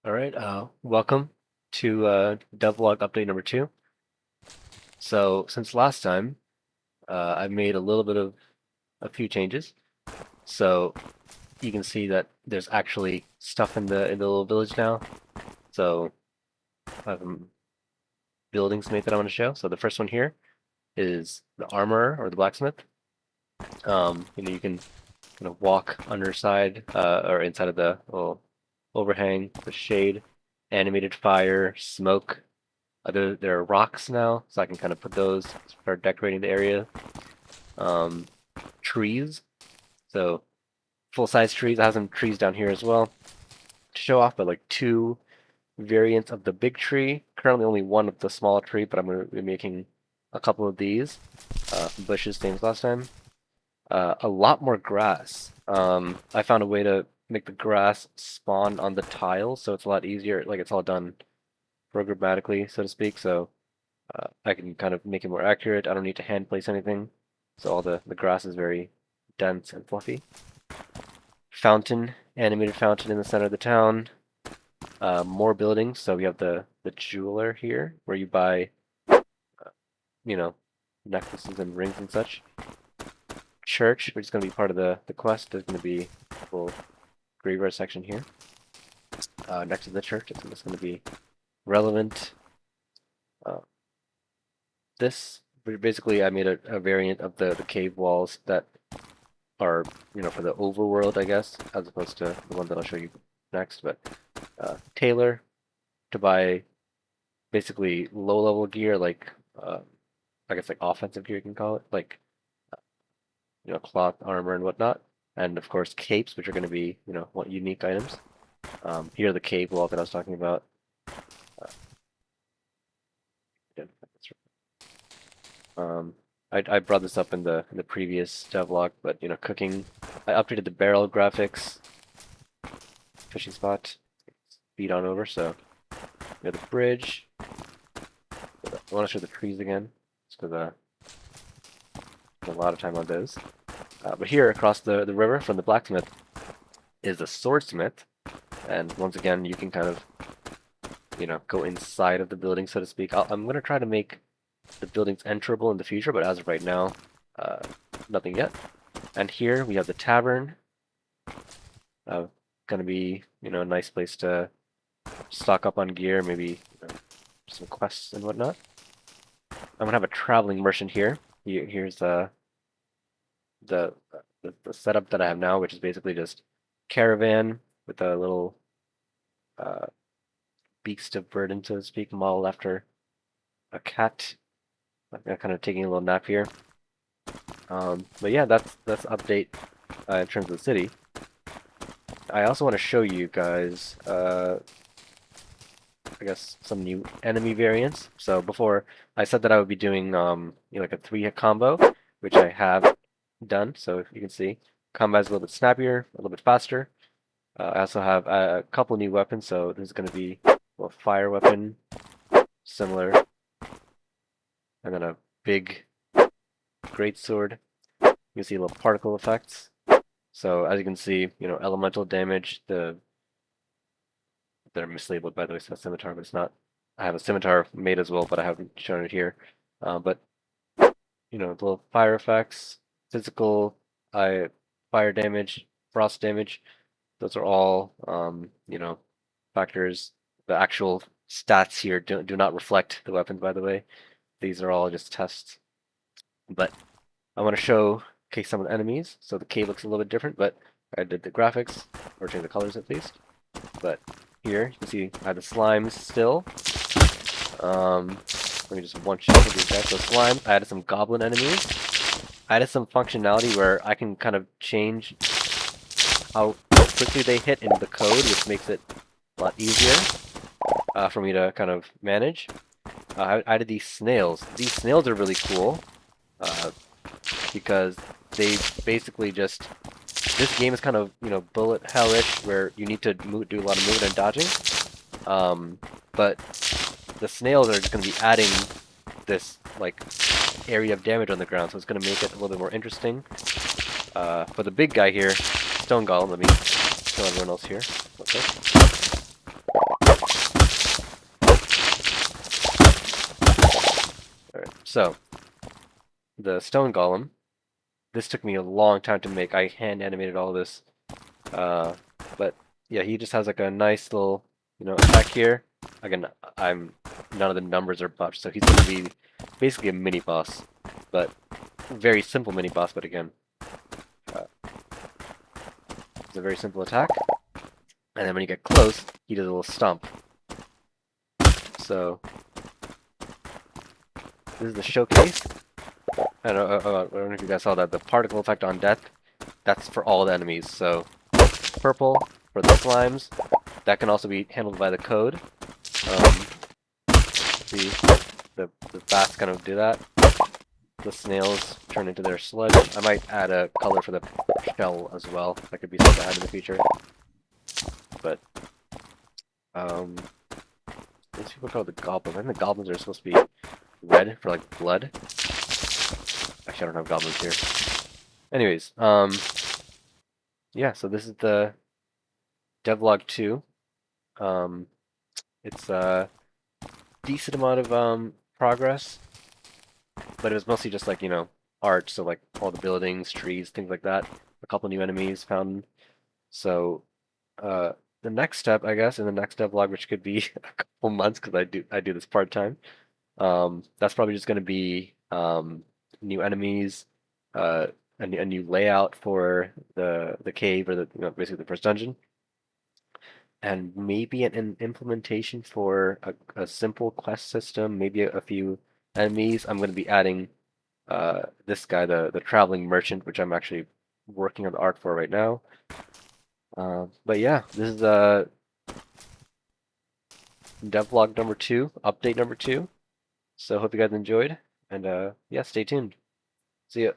All right, welcome to Devlog update number 2. So since last time, I've made a little bit of a few changes. So you can see that there's actually stuff in the little village now. So I have some buildings made that I want to show. So the first one here is the armorer or the blacksmith. You can kind of walk underside or inside of the little overhang, the shade, animated fire, smoke. There are rocks now, so I can kind of put those, start decorating the area. Trees, so full-size trees. I have some trees down here as well to show off, but like two variants of the big tree. Currently only one of the small tree, but I'm going to be making a couple of these bushes, same as last time. A lot more grass. I found a way to make the grass spawn on the tiles, so it's a lot easier. Like it's all done programmatically, so to speak. So I can kind of make it more accurate. I don't need to hand place anything. So all the grass is very dense and fluffy. Fountain, animated fountain in the center of the town. More buildings. So we have the jeweler here, where you buy, necklaces and rings and such. Church, which is going to be part of the quest. There's going to be a little graveyard section here. Next to the church, it's just going to be relevant. This basically I made a variant of the cave walls that are for the overworld, I guess, as opposed to the one that I'll show you next. But tailor to buy basically low level gear, like I guess like offensive gear you can call it, like cloth armor and whatnot, and of course capes, which are going to be unique items. Here are the cave wall that I was talking about. I brought this up in the previous devlog, but cooking. I updated the barrel graphics, fishing spot, speed on over. So we have the bridge. I want to show the trees again, just because a lot of time on those. But here across the river from the blacksmith is the swordsmith, and once again you can kind of go inside of the building, so to speak. I'm gonna try to make the buildings enterable in the future, but as of right now, nothing yet. And here we have the tavern. Gonna be a nice place to stock up on gear, maybe some quests and whatnot. I'm gonna have a traveling merchant here. Here's the setup that I have now, which is basically just caravan with a little beast of burden, so to speak, modeled after a cat. I'm kind of taking a little nap here. But yeah, that's update in terms of the city. I also want to show you guys, I guess, some new enemy variants. So before, I said that I would be doing like a 3-hit combo, which I have done. So if you can see, combat is a little bit snappier, a little bit faster. I also have a couple new weapons. So this is going to be a fire weapon, similar. And then a big greatsword. You can see little particle effects. So as you can see, elemental damage. They're mislabeled, by the way. So a scimitar, but it's not. I have a scimitar made as well, but I haven't shown it here. But little fire effects, physical, fire damage, frost damage. Those are all factors. The actual stats here do not reflect the weapons, by the way. These are all just tests. But I want to show some of the enemies. So the cave looks a little bit different, but I did the graphics, or changed the colors at least. But here, you can see I have the slimes still. Let me just one shot these guys. So slime, I added some goblin enemies. I added some functionality where I can kind of change how quickly they hit in the code, which makes it a lot easier for me to kind of manage. I added these snails. These snails are really cool because they basically just... This game is kind of, bullet hellish, where you need to do a lot of movement and dodging. But the snails are just going to be adding this, like, area of damage on the ground, so it's going to make it a little bit more interesting. For the big guy here, Stone Golem, let me show everyone else here. Okay. So the stone golem. This took me a long time to make. I hand animated all this, but yeah, he just has like a nice little, attack here. Again, none of the numbers are buffed, so he's gonna be basically a mini boss, but very simple mini boss. But again, it's a very simple attack, and then when you get close, he does a little stomp. So this is the showcase. I don't know if you guys saw that. The particle effect on death, that's for all the enemies. So purple for the slimes. That can also be handled by the code. See, the bats kind of do that. The snails turn into their sludge. I might add a color for the shell as well. That could be something to add in the future. But these people call it the goblins. I think the goblins are supposed to be red for like blood. Actually, I don't have goblins here. Anyways, yeah. So this is the Devlog 2. It's a decent amount of progress, but it was mostly just like art. So like all the buildings, trees, things like that. A couple new enemies found. So the next step, I guess, in the next devlog, which could be a couple months because I do this part time. That's probably just going to be new enemies, a new layout for the cave or basically the first dungeon, and maybe an implementation for a simple quest system. Maybe a few enemies. I'm going to be adding this guy, the traveling merchant, which I'm actually working on the art for right now. But yeah, this is devlog number 2, update number 2. So hope you guys enjoyed, and yeah, stay tuned. See ya.